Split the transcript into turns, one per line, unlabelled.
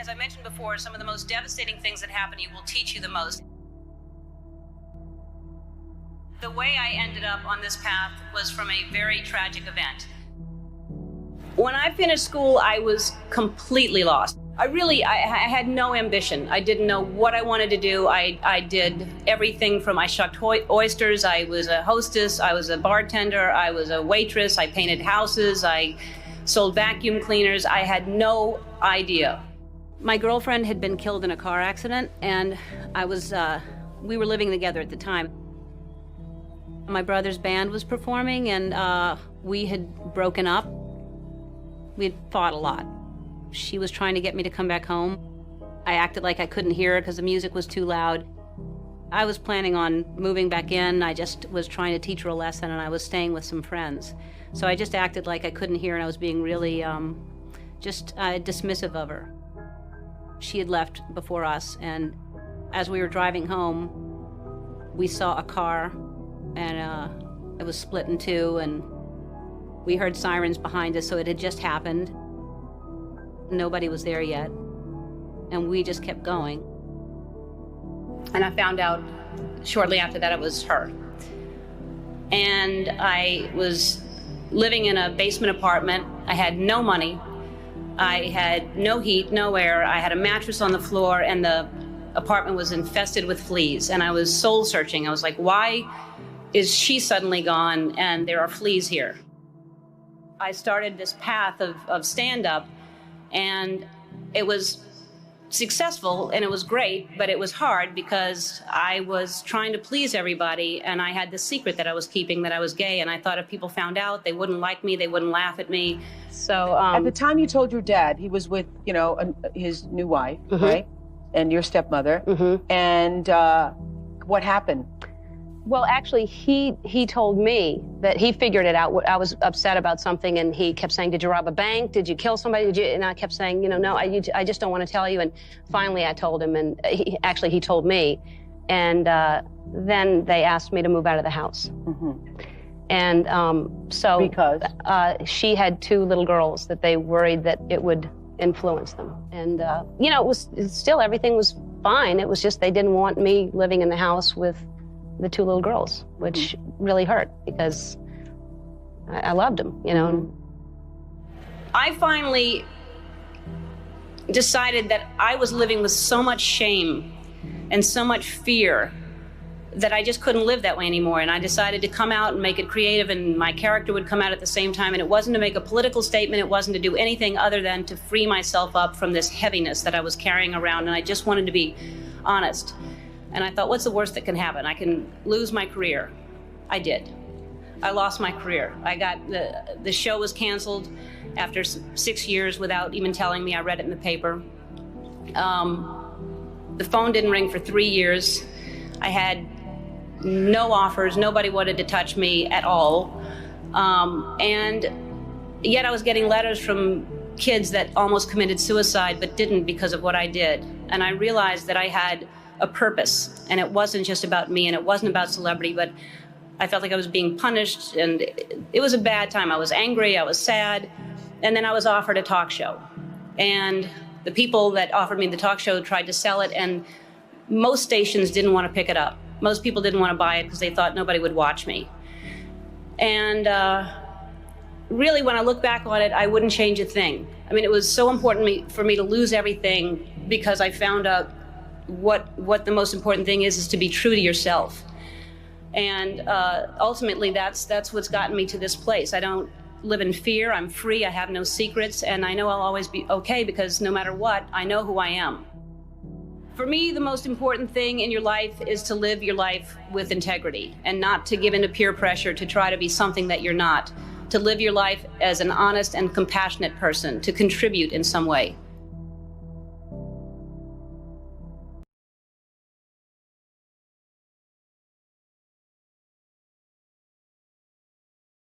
As I mentioned before, some of the most devastating things that happen to you will teach you the most. The way I ended up on this path was from a very tragic event. When I finished school, I was completely lost. I had no ambition. I didn't know what I wanted to do. I did everything from I shucked oysters, I was a hostess, I was a bartender, I was a waitress, I painted houses, I sold vacuum cleaners. I had no idea. My girlfriend had been killed in a car accident, and we were living together at the time. My brother's band was performing, and we had broken up. We had fought a lot. She was trying to get me to come back home. I acted like I couldn't hear her because the music was too loud. I was planning on moving back in. I just was trying to teach her a lesson, and I was staying with some friends. So I just acted like I couldn't hear, and I was being really dismissive of her. She had left before us, and as we were driving home, we saw a car, and it was split in two, and we heard sirens behind us, so it had just happened. Nobody was there yet, and we just kept going. And I found out shortly after that it was her. And I was living in a basement apartment. I had no money. I had no heat, no air. I had a mattress on the floor, and the apartment was infested with fleas. And I was soul searching. I was like, why is she suddenly gone and there are fleas here? I started this path of stand-up, and it was successful and it was great, but it was hard because I was trying to please everybody, and I had this secret that I was keeping, that I was gay, and I thought if people found out, they wouldn't like me, they wouldn't laugh at me. So
at the time you told your dad, he was with, his new wife, right? And your stepmother. And what happened?
Well, actually, he told me that he figured it out. I was upset about something, and he kept saying, did you rob a bank? Did you kill somebody? And I kept saying, no, I just don't want to tell you. And finally, I told him, and he told me. And then they asked me to move out of the house. And so
because
she had two little girls that they worried that it would influence them. And, everything was fine. It was just they didn't want me living in the house with the two little girls, which really hurt because I loved them,
I finally decided that I was living with so much shame and so much fear that I just couldn't live that way anymore. And I decided to come out and make it creative, and my character would come out at the same time. And it wasn't to make a political statement. It wasn't to do anything other than to free myself up from this heaviness that I was carrying around. And I just wanted to be honest. And I thought, what's the worst that can happen? I can lose my career. I did. I lost my career. I got the show was canceled after 6 years without even telling me. I read it in the paper. The phone didn't ring for 3 years. I had no offers. Nobody wanted to touch me at all. And yet I was getting letters from kids that almost committed suicide but didn't because of what I did. And I realized that I had a purpose, and it wasn't just about me, and it wasn't about celebrity, but I felt like I was being punished, and it was a bad time. I was angry, I was sad, and then I was offered a talk show. And the people that offered me the talk show tried to sell it, and most stations didn't want to pick it up. Most people didn't want to buy it because they thought nobody would watch me. And really, when I look back on it, I wouldn't change a thing. I mean, it was so important for me to lose everything because I found out what the most important thing is to be true to yourself. And ultimately, that's what's gotten me to this place. I don't live in fear. I'm free. I have no secrets. And I know I'll always be okay because no matter what, I know who I am. For me, the most important thing in your life is to live your life with integrity and not to give in to peer pressure to try to be something that you're not. To live your life as an honest and compassionate person, to contribute in some way.